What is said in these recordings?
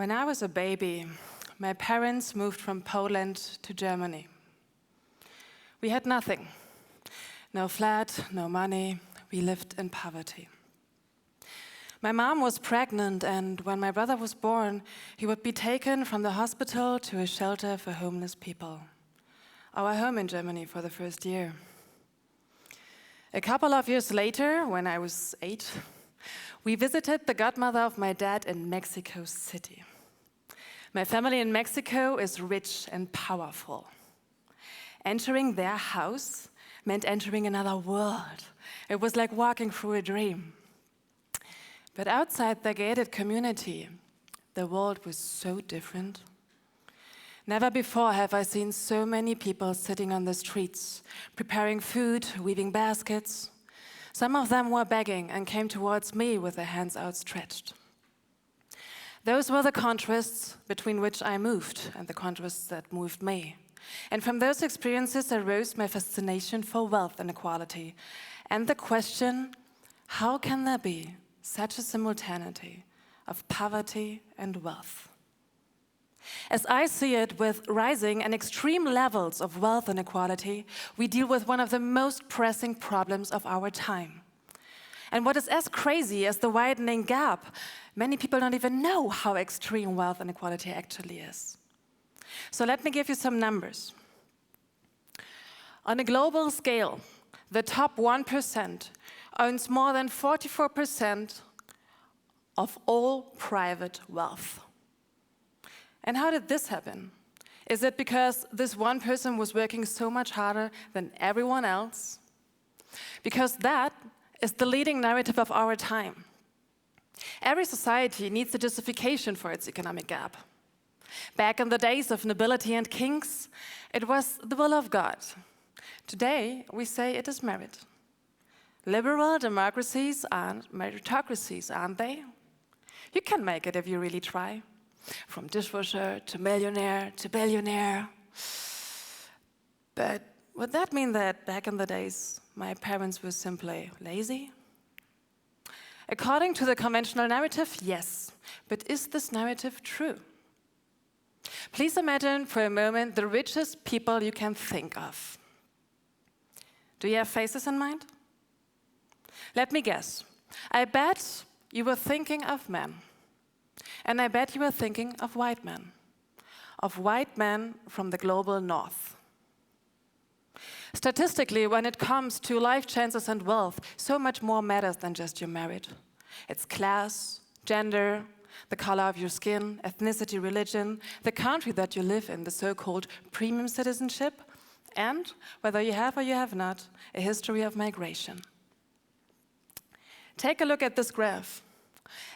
When I was a baby, my parents moved from Poland to Germany. We had nothing. No flat, no money. We lived in poverty. My mom was pregnant, and when my brother was born, he would be taken from the hospital to a shelter for homeless people. Our home in Germany for the first year. A couple of years later, when I was 8, we visited the godmother of my dad in Mexico City. My family in Mexico is rich and powerful. Entering their house meant entering another world. It was like walking through a dream. But outside the gated community, the world was so different. Never before have I seen so many people sitting on the streets, preparing food, weaving baskets. Some of them were begging and came towards me with their hands outstretched. Those were the contrasts between which I moved and the contrasts that moved me. And from those experiences arose my fascination for wealth inequality and the question, how can there be such a simultaneity of poverty and wealth? As I see it, with rising and extreme levels of wealth inequality, we deal with one of the most pressing problems of our time. And what is as crazy as the widening gap, many people don't even know how extreme wealth inequality actually is. So let me give you some numbers. On a global scale, the top 1% owns more than 44% of all private wealth. And how did this happen? Is it because this one person was working so much harder than everyone else? Because that is the leading narrative of our time. Every society needs a justification for its economic gap. Back in the days of nobility and kings, it was the will of God. Today, we say it is merit. Liberal democracies are meritocracies, aren't they? You can make it if you really try. From dishwasher to millionaire to billionaire. But would that mean that back in the days, my parents were simply lazy? According to the conventional narrative, yes. But is this narrative true? Please imagine for a moment the richest people you can think of. Do you have faces in mind? Let me guess. I bet you were thinking of men. And I bet you were thinking of white men from the global north. Statistically, when it comes to life chances and wealth, so much more matters than just your merit. It's class, gender, the color of your skin, ethnicity, religion, the country that you live in, the so-called premium citizenship, and whether you have or you have not, a history of migration. Take a look at this graph.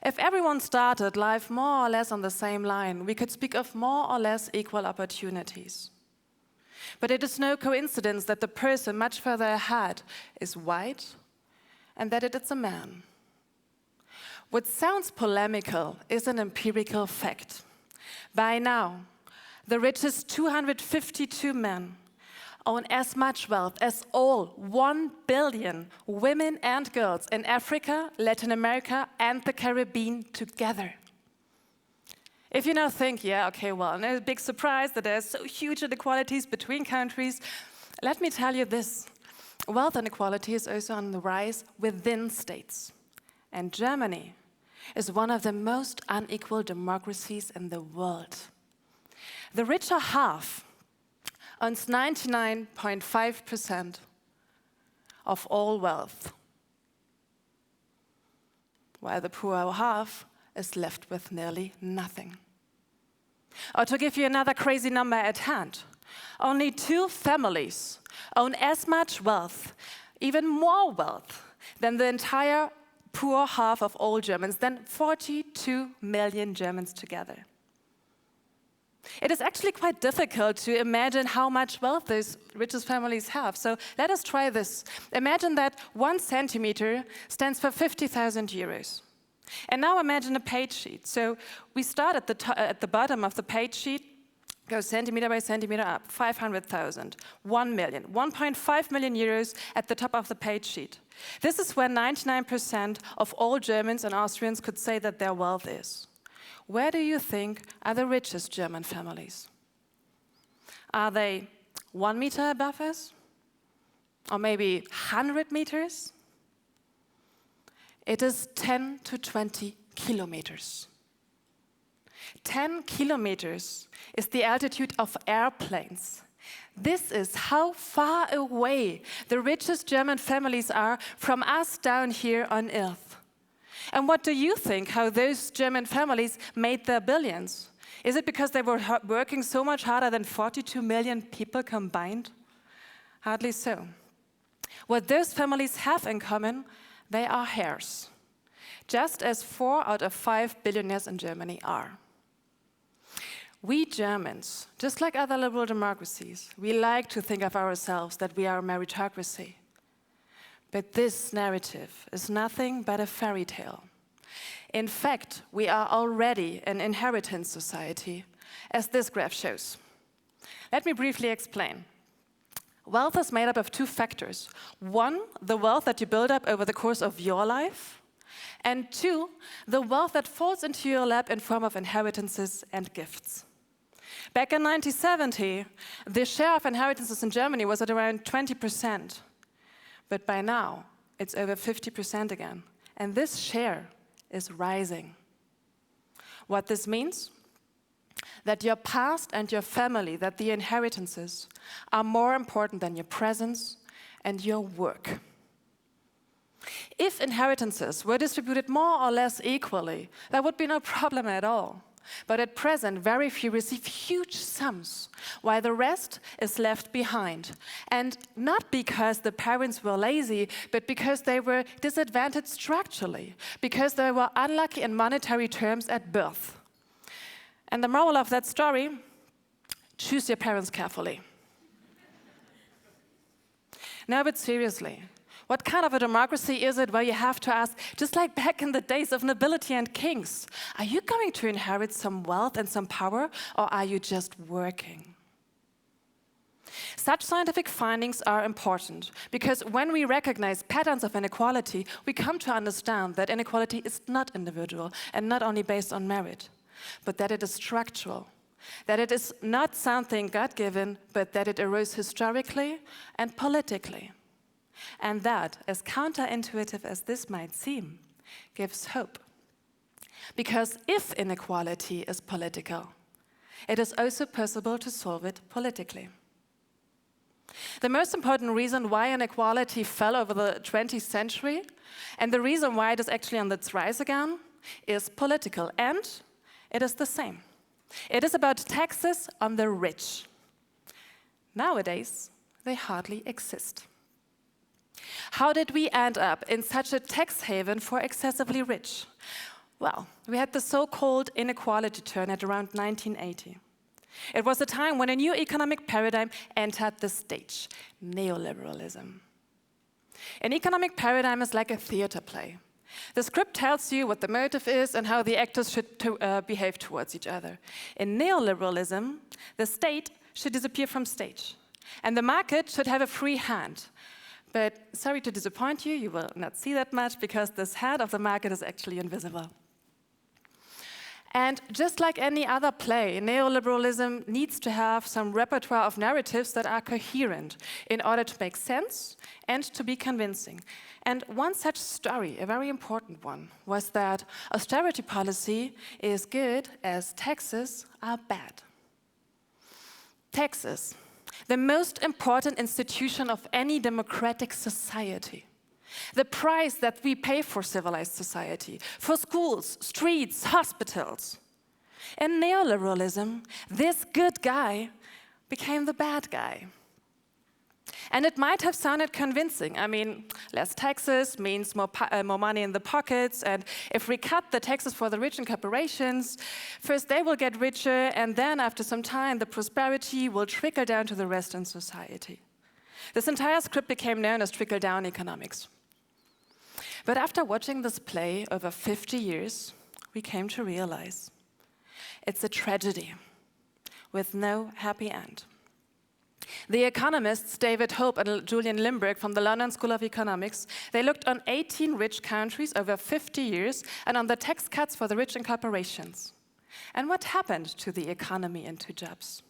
If everyone started life more or less on the same line, we could speak of more or less equal opportunities. But it is no coincidence that the person much further ahead is white and that it is a man. What sounds polemical is an empirical fact. By now, the richest 252 men own as much wealth as all 1 billion women and girls in Africa, Latin America, and the Caribbean together. If you now think, yeah, okay, well, no big surprise that there's so huge inequalities between countries, let me tell you this. Wealth inequality is also on the rise within states. And Germany is one of the most unequal democracies in the world. The richer half owns 99.5% of all wealth, while the poorer half is left with nearly nothing. Or to give you another crazy number at hand, only 2 families own as much wealth, even more wealth, than the entire poor half of all Germans, than 42 million Germans together. It is actually quite difficult to imagine how much wealth those richest families have. So let us try this. Imagine that 1 centimeter stands for 50,000 euros. And now imagine a page sheet. So we start at the bottom of the page sheet, go centimeter by centimeter up, 500,000, 1 million, 1.5 million euros at the top of the page sheet. This is where 99% of all Germans and Austrians could say that their wealth is. where do you think are the richest German families? Are they 1 meter above us? Or maybe 100 meters? It is 10 to 20 kilometers. 10 kilometers is the altitude of airplanes. This is how far away the richest German families are from us down here on Earth. And what do you think, how those German families made their billions? Is it because they were working so much harder than 42 million people combined? Hardly so. What those families have in common, they are heirs, just as 4 out of 5 billionaires in Germany are. We Germans, just like other liberal democracies, we like to think of ourselves that we are a meritocracy. But this narrative is nothing but a fairy tale. In fact, we are already an inheritance society, as this graph shows. Let me briefly explain. Wealth is made up of 2 factors. 1, the wealth that you build up over the course of your life, and 2, the wealth that falls into your lap in form of inheritances and gifts. Back in 1970, the share of inheritances in Germany was at around 20%. But by now, it's over 50% again. And this share is rising. What this means? That your past and your family, that the inheritances are more important than your presence and your work. If inheritances were distributed more or less equally, there would be no problem at all. But at present, very few receive huge sums, while the rest is left behind. And not because the parents were lazy, but because they were disadvantaged structurally, because they were unlucky in monetary terms at birth. And the moral of that story, choose your parents carefully. No, but seriously, what kind of a democracy is it where you have to ask, just like back in the days of nobility and kings, are you going to inherit some wealth and some power, or are you just working? Such scientific findings are important because when we recognize patterns of inequality, we come to understand that inequality is not individual and not only based on merit, but that it is structural, that it is not something God-given, but that it arose historically and politically. And that, as counterintuitive as this might seem, gives hope. Because if inequality is political, it is also possible to solve it politically. The most important reason why inequality fell over the 20th century, and the reason why it is actually on its rise again, is political, and it is the same. It is about taxes on the rich. Nowadays, they hardly exist. How did we end up in such a tax haven for excessively rich? Well, we had the so-called inequality turn at around 1980. It was a time when a new economic paradigm entered the stage, neoliberalism. An economic paradigm is like a theater play. The script tells you what the motive is and how the actors should behave towards each other. In neoliberalism, the state should disappear from stage, and the market should have a free hand. But sorry to disappoint you, you will not see that much because this head of the market is actually invisible. And just like any other play, neoliberalism needs to have some repertoire of narratives that are coherent in order to make sense and to be convincing. And one such story, a very important one, was that austerity policy is good as taxes are bad. Taxes, the most important institution of any democratic society. The price that we pay for civilized society, for schools, streets, hospitals. In neoliberalism, this good guy became the bad guy. And it might have sounded convincing. I mean, less taxes means more money in the pockets, and if we cut the taxes for the rich and corporations, first they will get richer, and then after some time, the prosperity will trickle down to the rest in society. This entire script became known as trickle-down economics. But after watching this play over 50 years, we came to realize it's a tragedy with no happy end. The economists David Hope and Julian Limburg from the London School of Economics, they looked on 18 rich countries over 50 years and on the tax cuts for the rich and corporations. And what happened to the economy and to jobs?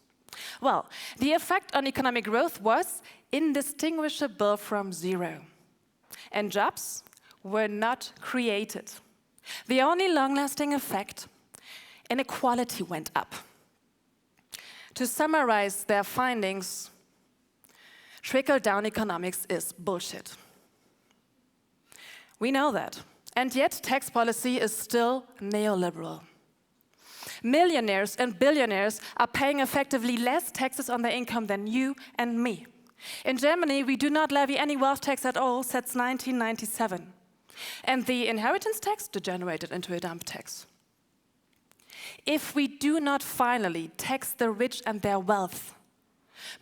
Well, the effect on economic growth was indistinguishable from zero. And jobs were not created. The only long-lasting effect, inequality went up. To summarize their findings, trickle-down economics is bullshit. We know that. And yet, tax policy is still neoliberal. Millionaires and billionaires are paying effectively less taxes on their income than you and me. In Germany, we do not levy any wealth tax at all since 1997. And the inheritance tax degenerated into a dump tax. If we do not finally tax the rich and their wealth,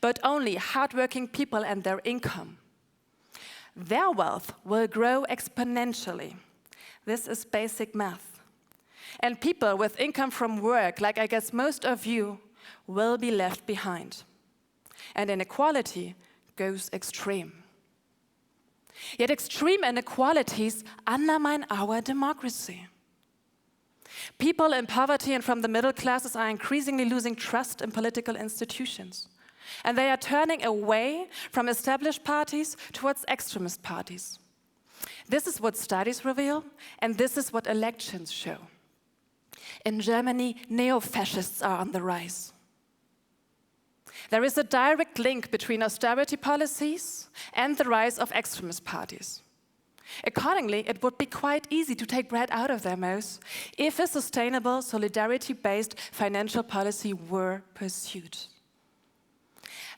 but only hardworking people and their income, their wealth will grow exponentially. This is basic math. And people with income from work, like I guess most of you, will be left behind. And inequality goes extreme. Yet extreme inequalities undermine our democracy. People in poverty and from the middle classes are increasingly losing trust in political institutions. And they are turning away from established parties towards extremist parties. This is what studies reveal, and this is what elections show. In Germany, neo-fascists are on the rise. There is a direct link between austerity policies and the rise of extremist parties. Accordingly, it would be quite easy to take bread out of their mouths if a sustainable, solidarity-based financial policy were pursued.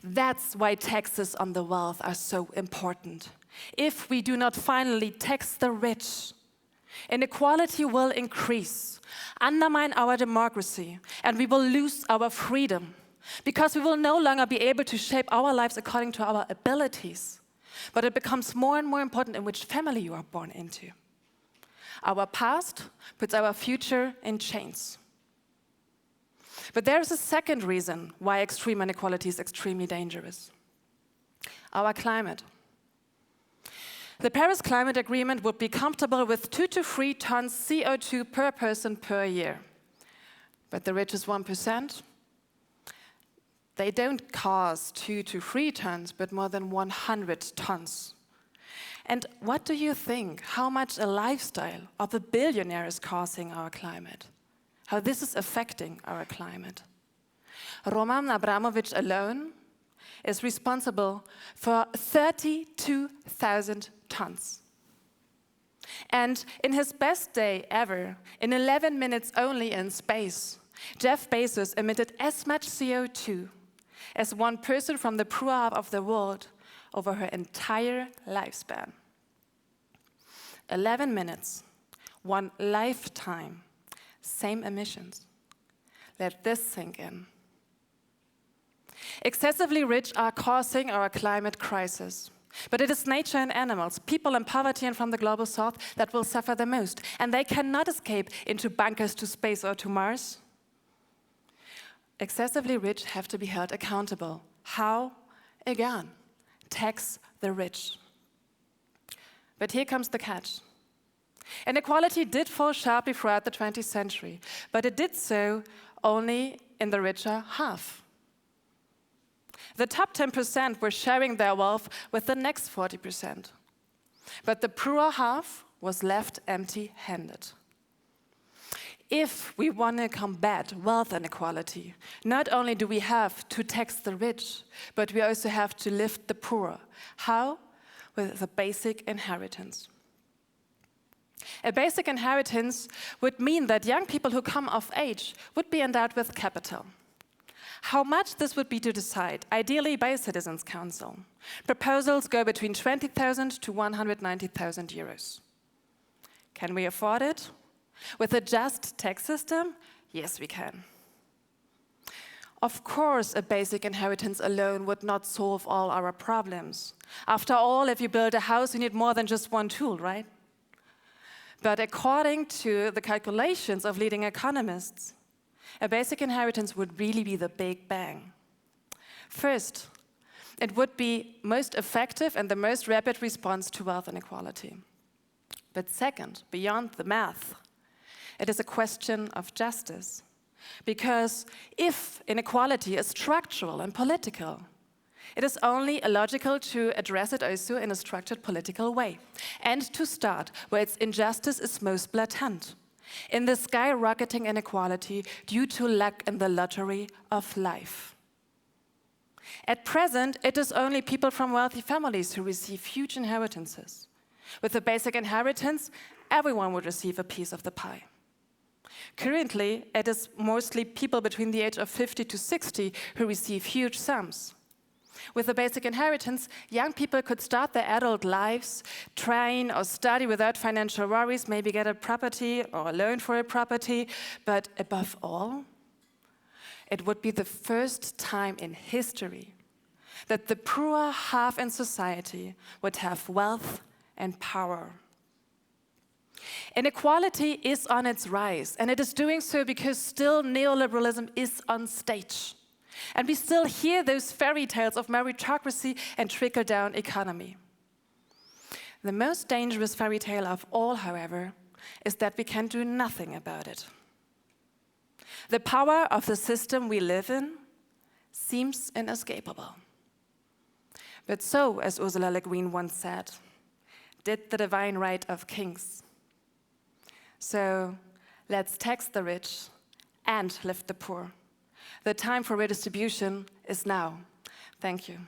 That's why taxes on the wealth are so important. If we do not finally tax the rich, inequality will increase, undermine our democracy, and we will lose our freedom, because we will no longer be able to shape our lives according to our abilities. But it becomes more and more important in which family you are born into. Our past puts our future in chains. But there is a second reason why extreme inequality is extremely dangerous. Our climate. The Paris Climate Agreement would be comfortable with 2 to 3 tons CO2 per person per year. But the richest 1%, they don't cause 2 to 3 tons, but more than 100 tons. And what do you think? How much a lifestyle of a billionaire is causing our climate? How this is affecting our climate? Roman Abramovich alone is responsible for 32,000 tons. And in his best day ever, in 11 minutes only in space, Jeff Bezos emitted as much CO2 as one person from the poor half of the world over her entire lifespan. 11 minutes, one lifetime, same emissions. Let this sink in. Excessively rich are causing our climate crisis. But it is nature and animals, people in poverty and from the global south, that will suffer the most. And they cannot escape into bunkers to space or to Mars. Excessively rich have to be held accountable. How? Again, tax the rich. But here comes the catch. Inequality did fall sharply throughout the 20th century, but it did so only in the richer half. The top 10% were sharing their wealth with the next 40%. But the poorer half was left empty-handed. If we want to combat wealth inequality, not only do we have to tax the rich, but we also have to lift the poor. How? With a basic inheritance. A basic inheritance would mean that young people who come of age would be endowed with capital. How much this would be to decide, ideally by a citizens' council. Proposals go between 20,000 to 190,000 euros. Can we afford it? With a just tax system? Yes, we can. Of course, a basic inheritance alone would not solve all our problems. After all, if you build a house, you need more than just one tool, right? But according to the calculations of leading economists, a basic inheritance would really be the big bang. First, it would be most effective and the most rapid response to wealth inequality. But second, beyond the math, it is a question of justice. Because if inequality is structural and political, it is only logical to address it also in a structured political way, and to start where its injustice is most blatant, in the skyrocketing inequality due to lack in the lottery of life. At present, it is only people from wealthy families who receive huge inheritances. With the basic inheritance, everyone would receive a piece of the pie. Currently, it is mostly people between the age of 50 to 60 who receive huge sums. With the basic inheritance, young people could start their adult lives, train or study without financial worries, maybe get a property or a loan for a property, but above all, it would be the first time in history that the poorer half in society would have wealth and power. Inequality is on its rise, and it is doing so because still neoliberalism is on stage. And we still hear those fairy tales of meritocracy and trickle-down economy. The most dangerous fairy tale of all, however, is that we can do nothing about it. The power of the system we live in seems inescapable. But so, as Ursula Le Guin once said, did the divine right of kings. So let's tax the rich and lift the poor. The time for redistribution is now. Thank you.